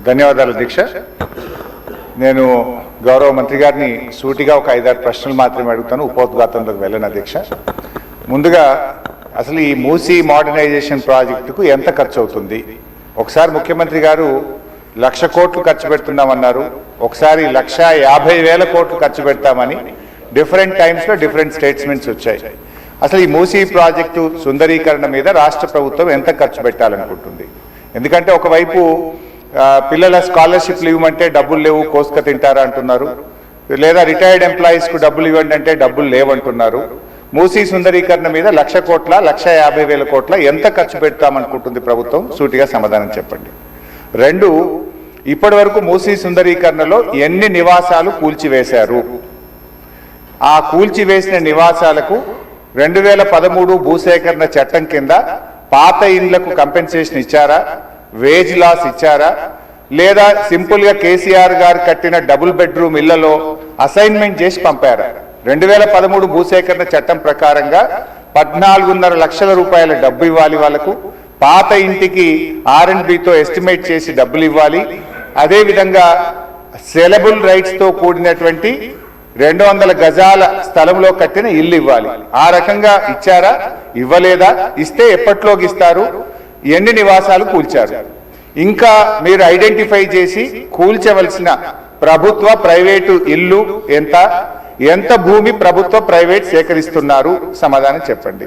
ధన్యవాదాలు అధ్యక్ష. నేను గౌరవ మంత్రి గారిని సూటిగా ఒక 5-6 ప్రశ్నలు మాత్రమే అడుగుతాను, ఉపోద్ఘాతంలోకి వెళ్ళను అధ్యక్ష. ముందుగా అసలు ఈ మూసీ మోడర్నైజేషన్ ప్రాజెక్టుకు ఎంత ఖర్చు అవుతుంది? ఒకసారి ముఖ్యమంత్రి గారు 1,00,000 కోట్లు ఖర్చు పెడుతున్నామన్నారు, ఒకసారి 1,50,000 కోట్లు ఖర్చు పెడతామని డిఫరెంట్ టైమ్స్లో డిఫరెంట్ స్టేట్మెంట్స్ వచ్చాయి. అసలు ఈ మూసీ ప్రాజెక్టు సుందరీకరణ మీద రాష్ట్ర ప్రభుత్వం ఎంత ఖర్చు పెట్టాలనుకుంటుంది? ఎందుకంటే ఒకవైపు పిల్లల స్కాలర్షిప్లు ఇవ్వమంటే డబ్బులు లేవు, కోసుక తింటారా అంటున్నారు, లేదా రిటైర్డ్ ఎంప్లాయీస్కు డబ్బులు ఇవ్వండి అంటే డబ్బులు లేవంటున్నారు. మూసీ సుందరీకరణ మీద 1,00,000 కోట్ల 1,50,000 కోట్ల ఎంత ఖర్చు పెడతామనుకుంటుంది ప్రభుత్వం? సూటిగా సమాధానం చెప్పండి. 2, ఇప్పటి వరకు మూసీ సుందరీకరణలో ఎన్ని నివాసాలు కూల్చివేశారు? ఆ కూల్చివేసిన నివాసాలకు 2013 భూసేకరణ చట్టం కింద పాత ఇండ్లకు కంపెన్సేషన్ ఇచ్చారా, వేజ్ లాస్ ఇచ్చారా, లేదా సింపుల్గా కేసీఆర్ గారు కట్టిన డబుల్ బెడ్రూమ్ ఇళ్లలో అసైన్మెంట్ చేసి పంపారా? 2013 భూసేకరణ చట్టం ప్రకారంగా 14.5 లక్షల రూపాయల డబ్బు ఇవ్వాలి వాళ్ళకు, పాత ఇంటికి R&Bతో ఎస్టిమేట్ చేసి డబ్బులు ఇవ్వాలి, అదేవిధంగా సెలబుల్ రైట్స్తో కూడినటువంటి 200 గజాల స్థలంలో కట్టిన ఇల్లు ఇవ్వాలి. ఆ రకంగా ఇచ్చారా, ఇవ్వలేదా, ఇస్తే ఎప్పట్లోకి ఇస్తారు, ఎన్ని నివాసాలు కూల్చారు? ఇంకా మీరు ఐడెంటిఫై చేసి కూల్చవలసిన ప్రభుత్వ ప్రైవేటు ఇల్లు ఎంత భూమి ప్రభుత్వ ప్రైవేట్ సేకరిస్తున్నారు? సమాధానం చెప్పండి.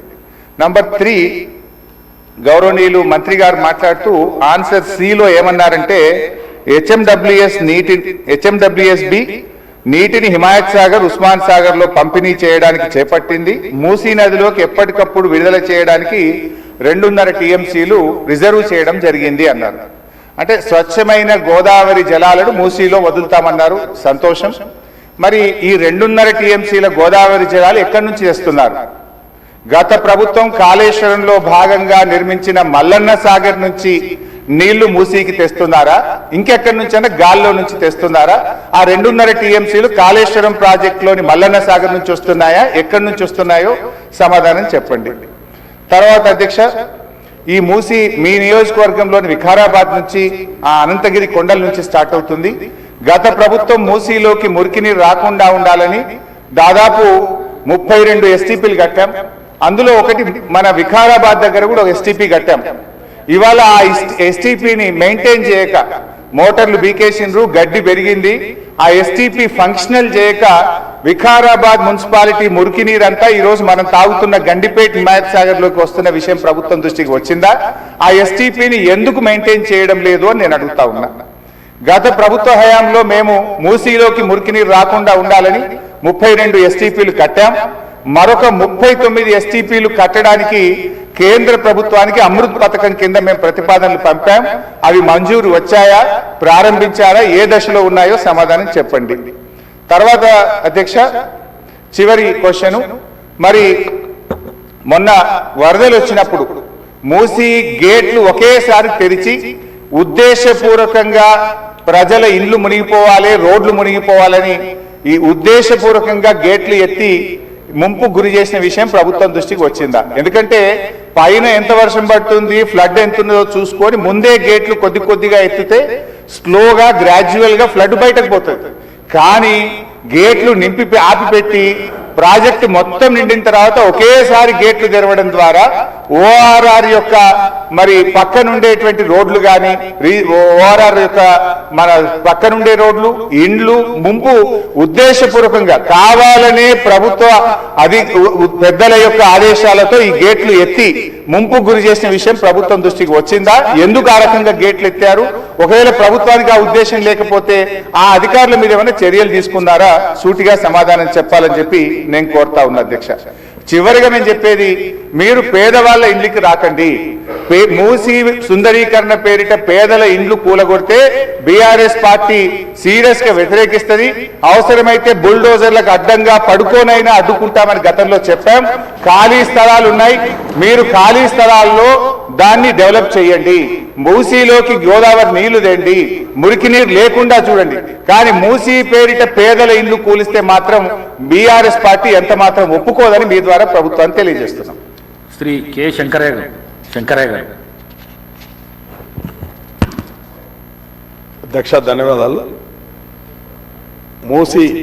నంబర్ 3, గౌరవనీయులు మంత్రి గారు మాట్లాడుతూ ఆన్సర్ సిలో ఏమన్నారంటే హెచ్ఎండబ్ల్యూఎస్బి నీటిని హిమాయత్ సాగర్, ఉస్మాన్ సాగర్ లో పంపిణీ చేయడానికి చేపట్టింది. మూసీ నదిలోకి ఎప్పటికప్పుడు విడుదల చేయడానికి 2.5 టీఎంసీలు రిజర్వ్ చేయడం జరిగింది అన్నారు. అంటే స్వచ్ఛమైన గోదావరి జలాలను మూసీలో వదులుతామన్నారు, సంతోషం. మరి ఈ 2.5 టీఎంసీల గోదావరి జలాలు ఎక్కడి నుంచి తెస్తున్నారు? గత ప్రభుత్వం కాళేశ్వరంలో భాగంగా నిర్మించిన మల్లన్న సాగర్ నుంచి నీళ్లు మూసీకి తెస్తున్నారా, ఇంకెక్కడి నుంచి అంటే గాల్లో నుంచి తెస్తున్నారా? ఆ 2.5 టీఎంసీలు కాళేశ్వరం ప్రాజెక్టులోని మల్లన్న సాగర్ నుంచి వస్తున్నాయా, ఎక్కడి నుంచి వస్తున్నాయో సమాధానం చెప్పండి. తర్వాత అధ్యక్ష, ఈ మూసీ మీ నియోజకవర్గంలోని వికారాబాద్ నుంచి ఆ అనంతగిరి కొండల నుంచి స్టార్ట్ అవుతుంది. గత ప్రభుత్వం మూసీలోకి మురికి నీరు రాకుండా ఉండాలని దాదాపు 32 ఎస్టీపీలు కట్టాం. అందులో ఒకటి మన వికారాబాద్ దగ్గర కూడా ఒక ఎస్టీపీ కట్టాం. ఇవాళ ఆ ఎస్టీపీని మెయింటైన్ చేయక మోటార్లు బీకేసిండ్రు, గడ్డి పెరిగింది. ఆ ఎస్టీపీ ఫంక్షనల్ చేయక వికారాబాద్ మున్సిపాలిటీ మురికి నీరంతా ఈరోజు మనం తాగుతున్న గండిపేట హిమాయత్ సాగర్ లోకి వస్తున్న విషయం ప్రభుత్వం దృష్టికి వచ్చిందా? ఆ ఎస్టీపీని ఎందుకు మెయింటైన్ చేయడం లేదు అని నేను అడుగుతా ఉన్నా. గత ప్రభుత్వ హయాంలో మేము మూసీలోకి మురికి నీరు రాకుండా ఉండాలని 32 ఎస్టీపీలు కట్టాం. మరొక 39 ఎస్టీపీలు కట్టడానికి కేంద్ర ప్రభుత్వానికి అమృత్ పథకం కింద మేము ప్రతిపాదనలు పంపాం. అవి మంజూరు వచ్చాయా, ప్రారంభించారా, ఏ దశలో ఉన్నాయో సమాధానం చెప్పండి. తర్వాత అధ్యక్ష, చివరి క్వశ్చన్, మరి మొన్న వరదలు వచ్చినప్పుడు మూసీ గేట్లు ఒకేసారి తెరిచి ఉద్దేశపూర్వకంగా ప్రజల ఇండ్లు మునిగిపోవాలి, రోడ్లు మునిగిపోవాలని ఈ ఉద్దేశపూర్వకంగా గేట్లు ఎత్తి ముంపు గురి చేసిన విషయం ప్రభుత్వం దృష్టికి వచ్చిందా? ఎందుకంటే పైన ఎంత వర్షం పడుతుంది, ఫ్లడ్ ఎంత ఉందో చూసుకొని ముందే గేట్లు కొద్దిగా ఎత్తితే స్లోగా గ్రాడ్యువల్ గా ఫ్లడ్ బయటకు పోతుంది. కానీ గేట్లు ఆపిపెట్టి ప్రాజెక్టు మొత్తం నిండిన తర్వాత ఒకేసారి గేట్లు తెరవడం ద్వారా ఓఆర్ఆర్ యొక్క మరి పక్కనుండేటువంటి రోడ్లు కానీ ఓఆర్ఆర్ యొక్క మన పక్కనుండే రోడ్లు, ఇండ్లు ముంపు ఉద్దేశపూర్వకంగా కావాలనే ప్రభుత్వ పెద్దల యొక్క ఆదేశాలతో ఈ గేట్లు ఎత్తి ముంపు గురి చేసిన విషయం ప్రభుత్వం దృష్టికి వచ్చిందా? ఎందుకు ఆ రకంగా గేట్లు ఎత్తారు? ఒకవేళ ప్రభుత్వానికి ఆ ఉద్దేశం లేకపోతే ఆ అధికారుల మీద ఏమైనా చర్యలు తీసుకున్నారా? సూటిగా సమాధానం చెప్పాలని చెప్పి నేను కోరుతా ఉన్నా అధ్యక్ష. చివరిగా నేను చెప్పేది, మీరు పేదవాళ్ళ ఇండ్లకి రాకండి. మూసీ సుందరీకరణ పేరిట పేదల ఇండ్లు కూలగొడితే బీఆర్ఎస్ పార్టీ సీరియస్ గా వ్యతిరేకిస్తుంది. అవసరమైతే బుల్డోజర్లకు అడ్డంగా పడుకోనైనా అడ్డుకుంటామని గతంలో చెప్పాం. ఖాళీ స్థలాలు ఉన్నాయి, మీరు ఖాళీ స్థలాల్లో దాన్ని డెవలప్ చేయండి. మూసీలోకి గోదావరి నీళ్లు తెండి, మురికి నీరు లేకుండా చూడండి. కానీ మూసీ పేరిట పేదల ఇండ్లు కూలిస్తే మాత్రం బీఆర్ఎస్ పార్టీ ఎంత మాత్రం ఒప్పుకోదని మీ ద్వారా ప్రభుత్వాన్ని తెలియజేస్తున్నాం. శ్రీ కె శంకరయ్య గారు. అధ్యక్ష ధన్యవాదాలు. మూసి